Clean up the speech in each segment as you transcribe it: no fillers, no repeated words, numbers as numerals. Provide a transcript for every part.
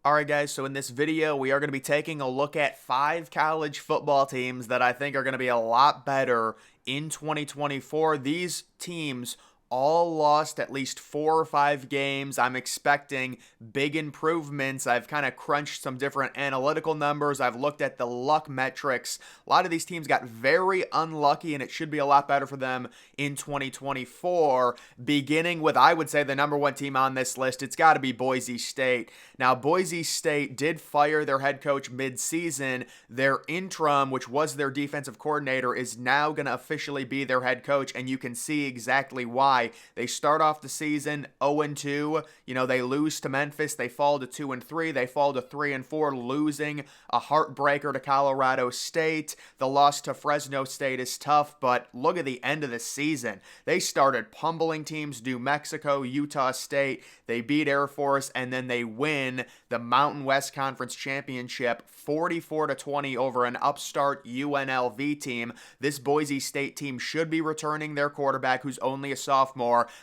Alright guys, so in this video we are going to be taking a look at 5 college football teams that I think are going to be a lot better in 2024. These teams all lost at least 4 or 5 games. I'm expecting big improvements. I've kind of crunched some different analytical numbers. I've looked at the luck metrics. A lot of these teams got very unlucky, and it should be a lot better for them in 2024. Beginning with, I would say, the number one team on this list, it's got to be Boise State. Now, Boise State did fire their head coach mid-season. Their interim, which was their defensive coordinator, is now going to officially be their head coach, and you can see exactly why. They start off the season 0-2. They lose to Memphis. They fall to 2-3. They fall to 3-4, losing a heartbreaker to Colorado State. The loss to Fresno State is tough, but look at the end of the season. They started pummeling teams, New Mexico, Utah State. They beat Air Force, and then they win the Mountain West Conference Championship 44-20 over an upstart UNLV team. This Boise State team should be returning their quarterback, who's only a sophomore.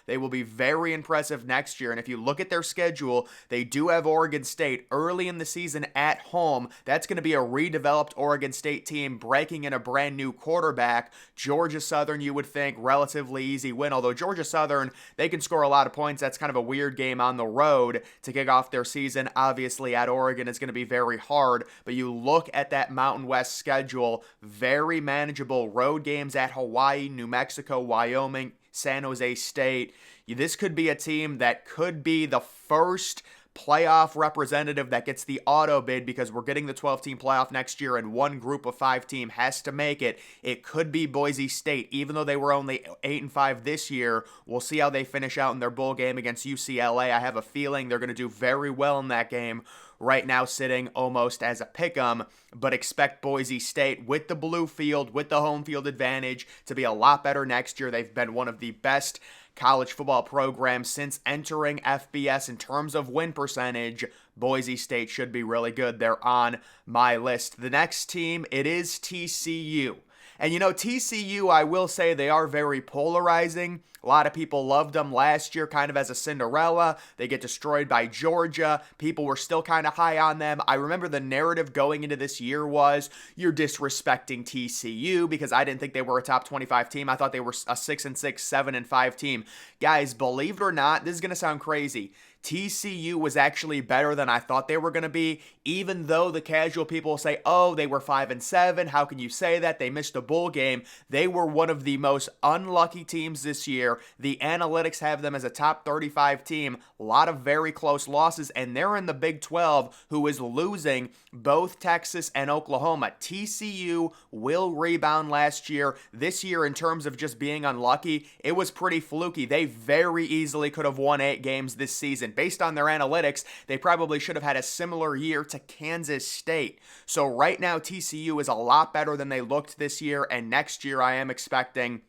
They will be very impressive next year, and if you look at their schedule, they do have Oregon State early in the season at home. That's going to be a redeveloped Oregon State team breaking in a brand new quarterback. Georgia Southern, you would think, relatively easy win, although Georgia Southern, they can score a lot of points. That's kind of a weird game on the road to kick off their season. Obviously, at Oregon, it's going to be very hard, but you look at that Mountain West schedule, very manageable road games at Hawaii, New Mexico, Wyoming, San Jose State. This could be a team that could be the first playoff representative that gets the auto bid, because we're getting the 12-team playoff next year and one group of 5 team has to make it. It could be Boise State, even though they were only 8-5 this year. We'll see how they finish out in their bowl game against UCLA. I have a feeling they're going to do very well in that game. Right now sitting almost as a pick'em, but expect Boise State with the blue field, with the home field advantage, to be a lot better next year. They've been one of the best college football programs since entering FBS in terms of win percentage. Boise State should be really good. They're on my list. The next team, it is TCU. And TCU, I will say they are very polarizing. A lot of people loved them last year kind of as a Cinderella. They get destroyed by Georgia. People were still kind of high on them. I remember the narrative going into this year was, you're disrespecting TCU, because I didn't think they were a top 25 team. I thought they were a 6-6, 7-5 team. Guys, believe it or not, this is going to sound crazy. TCU was actually better than I thought they were going to be, even though the casual people say, oh, they were 5-7. How can you say that? They missed a bowl game. They were one of the most unlucky teams this year. The analytics have them as a top 35 team. A lot of very close losses, and they're in the Big 12, who is losing both Texas and Oklahoma. TCU will rebound last year. This year, in terms of just being unlucky, it was pretty fluky. They very easily could have won 8 games this season. Based on their analytics, they probably should have had a similar year to Kansas State. So right now, TCU is a lot better than they looked this year, and next year I am expecting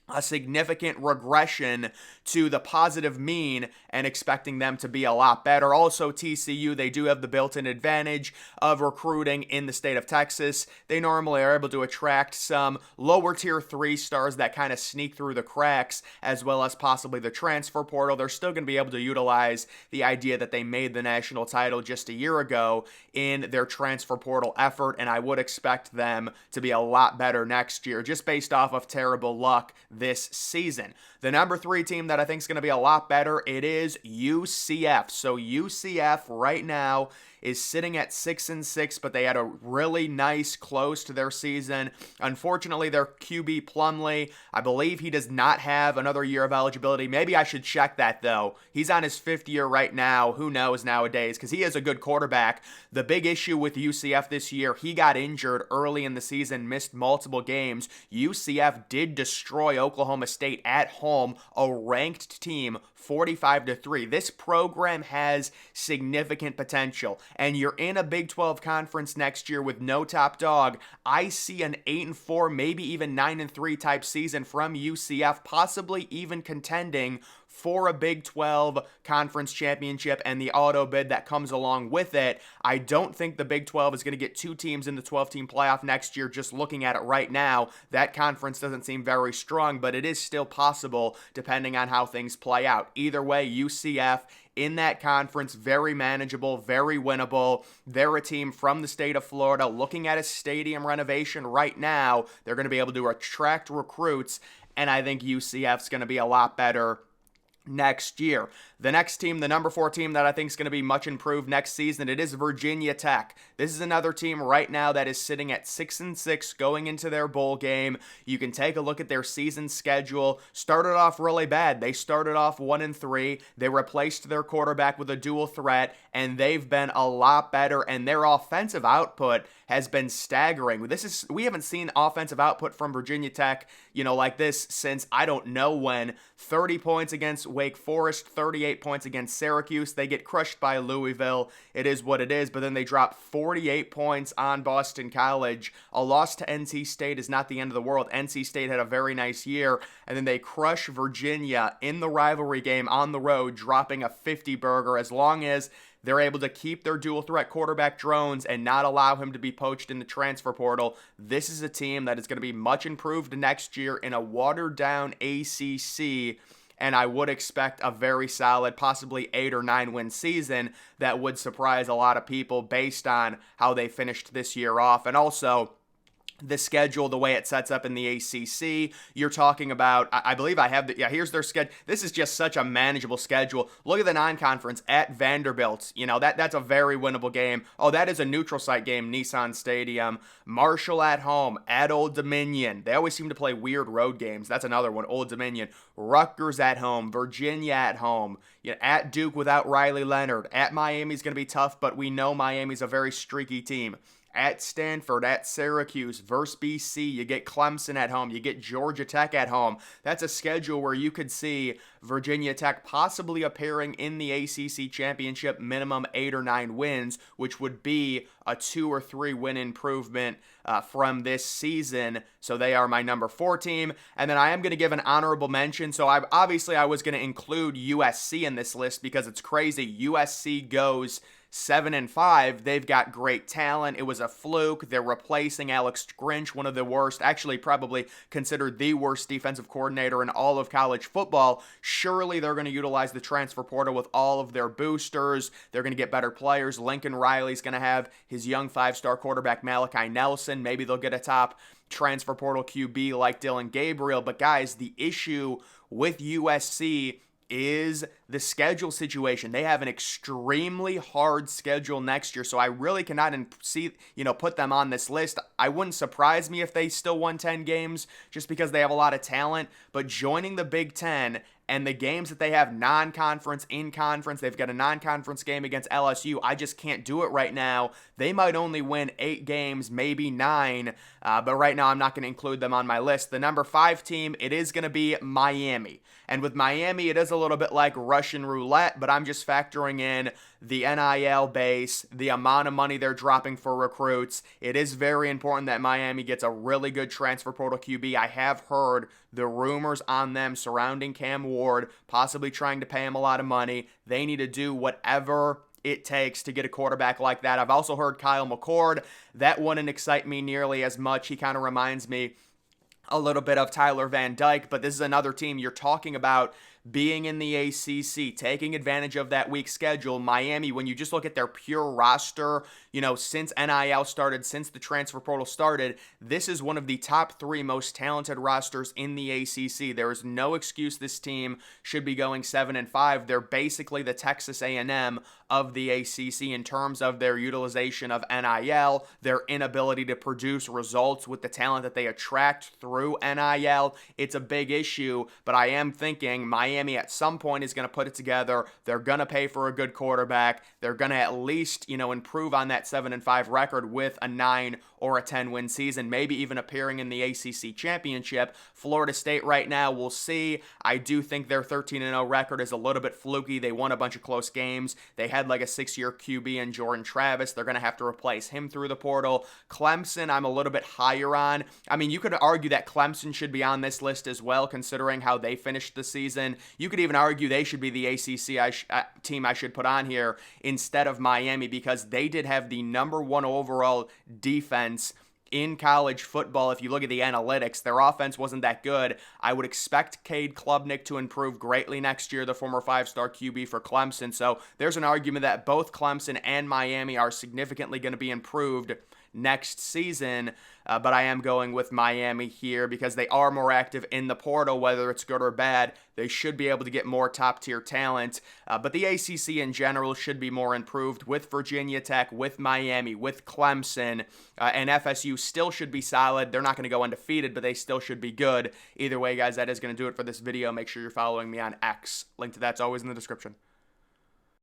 a significant regression to the positive mean and expecting them to be a lot better. Also, TCU, they do have the built-in advantage of recruiting in the state of Texas. They normally are able to attract some lower tier 3 stars that kind of sneak through the cracks, as well as possibly the transfer portal. They're still going to be able to utilize the idea that they made the national title just a year ago in their transfer portal effort, and I would expect them to be a lot better next year, just based off of terrible luck this season. The number 3 team that I think is going to be a lot better, it is UCF. So UCF right now is sitting at 6-6, but they had a really nice close to their season. Unfortunately, their QB Plumlee, I believe he does not have another year of eligibility. Maybe I should check that, though. He's on his 5th year right now. Who knows nowadays, because he is a good quarterback. The big issue with UCF this year, he got injured early in the season, missed multiple games. UCF did destroy Oklahoma State at home, a ranked team, 45-3. This program has significant potential, and you're in a Big 12 conference next year with no top dog. I see an 8-4, maybe even 9-3 type season from UCF, possibly even contending for a Big 12 conference championship and the auto bid that comes along with it. I don't think the Big 12 is going to get 2 teams in the 12-team playoff next year. Just looking at it right now, that conference doesn't seem very strong, but it is still possible depending on how things play out. Either way, UCF in that conference, very manageable, very winnable. They're a team from the state of Florida. Looking at a stadium renovation right now, they're going to be able to attract recruits, and I think UCF's going to be a lot better next year. The next team, the number 4 team that I think is going to be much improved next season, it is Virginia Tech. This is another team right now that is sitting at 6-6 going into their bowl game. You can take a look at their season schedule. Started off really bad. They started off 1-3. They replaced their quarterback with a dual threat, and they've been a lot better, and their offensive output has been staggering. We haven't seen offensive output from Virginia Tech, like this since I don't know when. 30 points against Wake Forest, 38 points against Syracuse. They get crushed by Louisville. It is what it is, but then they drop 48 points on Boston College. A loss to NC State is not the end of the world. NC State had a very nice year, and then they crush Virginia in the rivalry game on the road, dropping a 50-burger. As long as they're able to keep their dual threat quarterback Drones and not allow him to be poached in the transfer portal, this is a team that is going to be much improved next year in a watered-down ACC, and I would expect a very solid, possibly 8 or 9 win season that would surprise a lot of people based on how they finished this year off. And also, the schedule, the way it sets up in the ACC, you're talking about, I believe I have here's their schedule. This is just such a manageable schedule. Look at the non-conference at Vanderbilt. That's a very winnable game. Oh, that is a neutral site game, Nissan Stadium. Marshall at home, at Old Dominion. They always seem to play weird road games. That's another one, Old Dominion. Rutgers at home, Virginia at home. At Duke without Riley Leonard. At Miami's going to be tough, but we know Miami's a very streaky team. At Stanford, at Syracuse, versus BC, you get Clemson at home, you get Georgia Tech at home. That's a schedule where you could see Virginia Tech possibly appearing in the ACC championship, minimum 8 or 9 wins, which would be a 2 or 3 win improvement from this season. So they are my number 4 team. And then I am going to give an honorable mention. So I was going to include USC in this list because it's crazy. USC goes 7-5. They've got great talent. It was a fluke. They're replacing Alex Grinch, one of the worst, actually probably considered the worst defensive coordinator in all of college football. Surely they're going to utilize the transfer portal with all of their boosters. They're going to get better players. Lincoln Riley's going to have his young 5-star quarterback Malachi Nelson. Maybe they'll get a top transfer portal QB like Dylan Gabriel. But guys, the issue with USC is the schedule situation. They have an extremely hard schedule next year, so I really cannot put them on this list. I wouldn't surprise me if they still won 10 games just because they have a lot of talent, but joining the Big Ten and the games that they have non-conference, in conference, they've got a non-conference game against LSU. I just can't do it right now. They might only win 8 games, maybe 9, but right now I'm not going to include them on my list. The number 5 team, it is going to be Miami. And with Miami, it is a little bit like Russian roulette, but I'm just factoring in the NIL base, the amount of money they're dropping for recruits. It is very important that Miami gets a really good transfer portal QB. I have heard the rumors on them surrounding Cam Ward, possibly trying to pay him a lot of money. They need to do whatever it takes to get a quarterback like that. I've also heard Kyle McCord. That wouldn't excite me nearly as much. He kind of reminds me a little bit of Tyler Van Dyke, but this is another team you're talking about being in the ACC, taking advantage of that weak schedule. Miami, when you just look at their pure roster, since NIL started, since the transfer portal started, this is one of the top 3 most talented rosters in the ACC. There is no excuse this team should be going 7-5. They're basically the Texas A&M of the ACC in terms of their utilization of NIL, their inability to produce results with the talent that they attract through NIL. It's a big issue, but I am thinking Miami at some point is going to put it together. They're going to pay for a good quarterback. They're going to at least, improve on that 7-5 record with a 9 or a 10 win season, maybe even appearing in the ACC championship. Florida State right now, we'll see. I do think their 13-0 record is a little bit fluky. They won a bunch of close games. They had like a 6-year QB in Jordan Travis. They're going to have to replace him through the portal. Clemson, I'm a little bit higher on. I mean, you could argue that Clemson should be on this list as well, considering how they finished the season. You could even argue they should be the ACC team I should put on here instead of Miami, because they did have the number 1 overall defense in college football. If you look at the analytics, their offense wasn't that good. I would expect Cade Klubnik to improve greatly next year, the former 5-star QB for Clemson. So there's an argument that both Clemson and Miami are significantly going to be improved next season, but I am going with Miami here because they are more active in the portal, whether it's good or bad. They should be able to get more top-tier talent, but the ACC in general should be more improved with Virginia Tech, with Miami, with Clemson, and FSU still should be solid. They're not going to go undefeated, but they still should be good. Either way, guys, that is going to do it for this video. Make sure you're following me on X. Link to that's always in the description.